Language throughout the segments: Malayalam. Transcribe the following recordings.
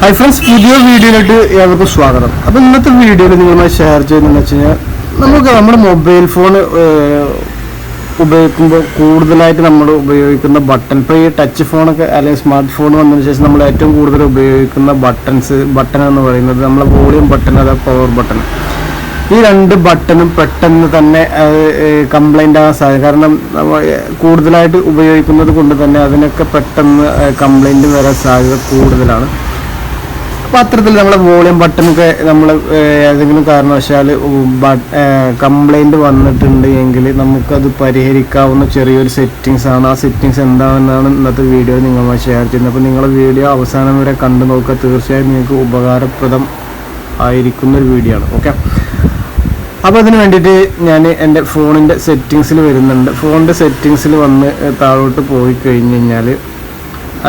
ഹായ് ഫ്രണ്ട്സ്, പുതിയ വീഡിയോയിലോട്ട് ഏവർക്കും സ്വാഗതം. അപ്പോൾ ഇന്നത്തെ വീഡിയോയിൽ നിങ്ങളുമായി ഷെയർ ചെയ്യുന്നതെന്ന് വെച്ച് കഴിഞ്ഞാൽ നമ്മുടെ മൊബൈൽ ഫോൺ ഉപയോഗിക്കുമ്പോൾ കൂടുതലായിട്ട് നമ്മൾ ഉപയോഗിക്കുന്ന ബട്ടൺ, ഇപ്പോൾ ഈ ടച്ച് ഫോണൊക്കെ അല്ലെങ്കിൽ സ്മാർട്ട് ഫോൺ വന്നതിന് ശേഷം നമ്മൾ ഏറ്റവും കൂടുതൽ ഉപയോഗിക്കുന്ന ബട്ടൺ എന്ന് പറയുന്നത് നമ്മളെ വോളിയം ബട്ടൺ, അതായത് പവർ ബട്ടൺ. ഈ രണ്ട് ബട്ടണും പെട്ടെന്ന് തന്നെ കംപ്ലൈൻ്റ് ആകാൻ സാധ്യത, കാരണം കൂടുതലായിട്ട് ഉപയോഗിക്കുന്നത് കൊണ്ട് തന്നെ അതിനൊക്കെ പെട്ടെന്ന് കംപ്ലൈൻറ്റ് വരാൻ സാധ്യത കൂടുതലാണ്. അപ്പോൾ അത്തരത്തിൽ നമ്മളെ വോളിയം ബട്ടണൊക്കെ നമ്മൾ ഏതെങ്കിലും കാരണവശാൽ കംപ്ലൈൻറ്റ് വന്നിട്ടുണ്ട് എങ്കിൽ നമുക്കത് പരിഹരിക്കാവുന്ന ചെറിയൊരു സെറ്റിങ്സ് ആണ്. ആ സെറ്റിങ്സ് എന്താണെന്നാണ് ഇന്നത്തെ വീഡിയോ നിങ്ങളുമായി ഷെയർ ചെയ്യുന്നത്. അപ്പോൾ നിങ്ങളുടെ വീഡിയോ അവസാനം വരെ കണ്ടു നോക്കുക, തീർച്ചയായും നിങ്ങൾക്ക് ഉപകാരപ്രദം ആയിരിക്കുന്നൊരു വീഡിയോ ആണ്. ഓക്കെ, അപ്പോൾ അതിന് വേണ്ടിയിട്ട് ഞാൻ എൻ്റെ ഫോണിൻ്റെ സെറ്റിങ്സിൽ വരുന്നുണ്ട്. ഫോണിൻ്റെ സെറ്റിങ്സിൽ വന്ന് താഴോട്ട് പോയി കഴിഞ്ഞ് കഴിഞ്ഞാൽ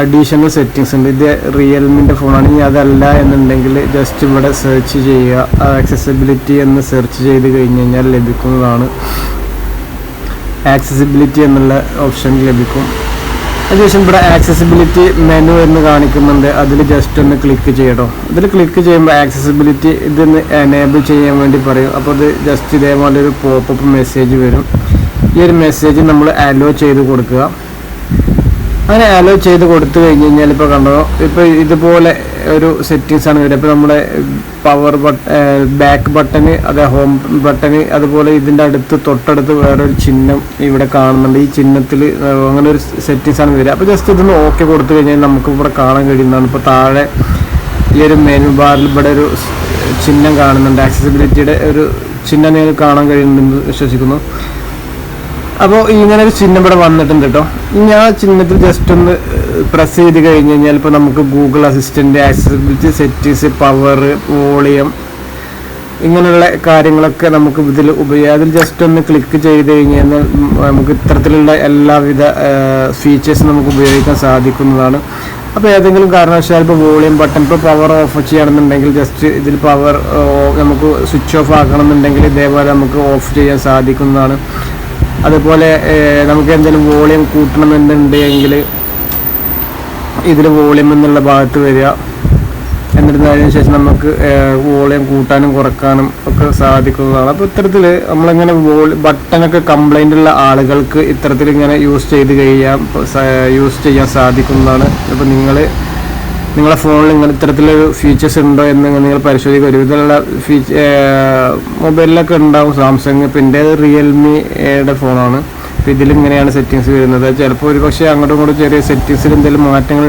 അഡീഷണൽ സെറ്റിങ്സ് ഉണ്ട്. ഇത് റിയൽമിൻ്റെ ഫോണാണ്. ഇനി അതല്ല എന്നുണ്ടെങ്കിൽ ജസ്റ്റ് ഇവിടെ സെർച്ച് ചെയ്യുക, ആക്സസിബിലിറ്റി എന്ന് സെർച്ച് ചെയ്ത് കഴിഞ്ഞ് കഴിഞ്ഞാൽ ലഭിക്കുന്നതാണ്. ആക്സസിബിലിറ്റി എന്നുള്ള ഓപ്ഷൻ ലഭിക്കും. അതിനുശേഷം ഇവിടെ ആക്സസിബിലിറ്റി മെനു എന്ന് കാണിക്കുന്നുണ്ട്. അതിൽ ജസ്റ്റ് ഒന്ന് ക്ലിക്ക് ചെയ്യട്ടോ. ഇതിൽ ക്ലിക്ക് ചെയ്യുമ്പോൾ ആക്സസിബിലിറ്റി ഇതൊന്ന് എനേബിൾ ചെയ്യാൻ വേണ്ടി പറയും. അപ്പോൾ ഇത് ജസ്റ്റ് ഇതേപോലെ ഒരു പോപ്പപ്പ് മെസ്സേജ് വരും. ഈ ഒരു മെസ്സേജ് നമ്മൾ അലോ ചെയ്ത് കൊടുക്കുക. അങ്ങനെ അലോ ചെയ്ത് കൊടുത്തു കഴിഞ്ഞ് കഴിഞ്ഞാൽ ഇപ്പോൾ കണ്ടോ, ഇപ്പോൾ ഇതുപോലെ ഒരു സെറ്റിങ്സ് ആണ് വരിക. ഇപ്പോൾ നമ്മുടെ പവർ ബാക്ക് ബട്ടന്, അതെ ഹോം ബട്ടന്, അതുപോലെ ഇതിൻ്റെ തൊട്ടടുത്ത് വേറൊരു ചിഹ്നം ഇവിടെ കാണുന്നുണ്ട്. ഈ ചിഹ്നത്തിൽ അങ്ങനെ ഒരു സെറ്റിങ്സ് ആണ് വരിക. അപ്പോൾ ജസ്റ്റ് ഇതൊന്ന് ഓക്കെ കൊടുത്തു കഴിഞ്ഞാൽ നമുക്ക് ഇവിടെ കാണാൻ കഴിയുന്നതാണ്. ഇപ്പോൾ താഴെ ഈ ഒരു മെനു ബാറിൽ ഇവിടെ ഒരു ചിഹ്നം കാണുന്നുണ്ട്, ആക്സസിബിലിറ്റിയുടെ ഒരു ചിഹ്നം നിങ്ങൾക്ക് കാണാൻ കഴിയുന്നുണ്ടെന്ന് വിശ്വസിക്കുന്നു. അപ്പോൾ ഇങ്ങനെ ഒരു ചിഹ്നം ഇവിടെ വന്നിട്ടുണ്ട് കേട്ടോ. ഇനി ആ ചിഹ്നത്തിൽ ജസ്റ്റ് ഒന്ന് പ്രസ് ചെയ്ത് കഴിഞ്ഞ് കഴിഞ്ഞാൽ ഇപ്പോൾ നമുക്ക് Google assistant, accessibility settings, power, volume, ഇങ്ങനെയുള്ള കാര്യങ്ങളൊക്കെ നമുക്ക് ഇതിൽ അതിൽ ജസ്റ്റ് ഒന്ന് ക്ലിക്ക് ചെയ്ത് കഴിഞ്ഞ് കഴിഞ്ഞാൽ നമുക്ക് ഇത്തരത്തിലുള്ള എല്ലാവിധ ഫീച്ചേഴ്സും നമുക്ക് ഉപയോഗിക്കാൻ സാധിക്കുന്നതാണ്. അപ്പോൾ ഏതെങ്കിലും കാരണവശാൽ ഇപ്പോൾ വോളിയം ബട്ടൺ, ഇപ്പോൾ പവർ ഓഫ് ചെയ്യണമെന്നുണ്ടെങ്കിൽ ജസ്റ്റ് ഇതിൽ പവർ നമുക്ക് സ്വിച്ച് ഓഫ് ആക്കണമെന്നുണ്ടെങ്കിൽ ഇതേപോലെ നമുക്ക് ഓഫ് ചെയ്യാൻ സാധിക്കുന്നതാണ്. അതുപോലെ നമുക്ക് എന്തെങ്കിലും വോളിയം കൂട്ടണമെന്നുണ്ടെങ്കിൽ ഇതിൽ വോളിയം എന്നുള്ള ഭാഗത്ത് വരിക. എന്നിട്ട് അതിന് ശേഷം നമുക്ക് വോളിയം കൂട്ടാനും കുറക്കാനും ഒക്കെ സാധിക്കുന്നതാണ്. അപ്പോൾ ഇത്തരത്തിൽ നമ്മളിങ്ങനെ ബട്ടണൊക്കെ കംപ്ലൈൻ്റ് ഉള്ള ആളുകൾക്ക് ഇത്തരത്തിൽ ഇങ്ങനെ യൂസ് ചെയ്യാൻ സാധിക്കുന്നതാണ്. അപ്പോൾ നിങ്ങളുടെ ഫോണിൽ ഇങ്ങനെ ഇത്തരത്തിലൊരു ഫീച്ചേഴ്സ് ഉണ്ടോ എന്ന് നിങ്ങൾ പരിശോധിക്കുക. ഒരുവിധമുള്ള മൊബൈലിലൊക്കെ ഉണ്ടാവും. സാംസങ്, ഇപ്പോൾ എൻ്റെ റിയൽമിയുടെ ഫോണാണ്. അപ്പോൾ ഇതിലിങ്ങനെയാണ് സെറ്റിങ്സ് വരുന്നത്. ചിലപ്പോൾ ഒരു പക്ഷേ അങ്ങോട്ടും ഇങ്ങോട്ടും ചെറിയ സെറ്റിങ്സിൽ എന്തെങ്കിലും മാറ്റങ്ങൾ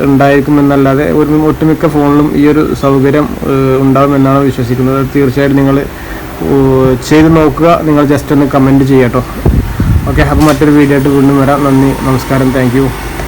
ഉണ്ടായിരിക്കുമെന്നല്ലാതെ ഒട്ടുമിക്ക ഫോണിലും ഈ ഒരു സൗകര്യം ഉണ്ടാകുമെന്നാണ് വിശ്വസിക്കുന്നത്. തീർച്ചയായിട്ടും നിങ്ങൾ ചെയ്ത് നോക്കുക. നിങ്ങൾ ജസ്റ്റ് ഒന്ന് കമൻറ്റ് ചെയ്യാം കേട്ടോ. ഓക്കെ, അപ്പോൾ മറ്റൊരു വീഡിയോ ആയിട്ട് വീണ്ടും വരാം. നന്ദി, നമസ്കാരം, താങ്ക് യു.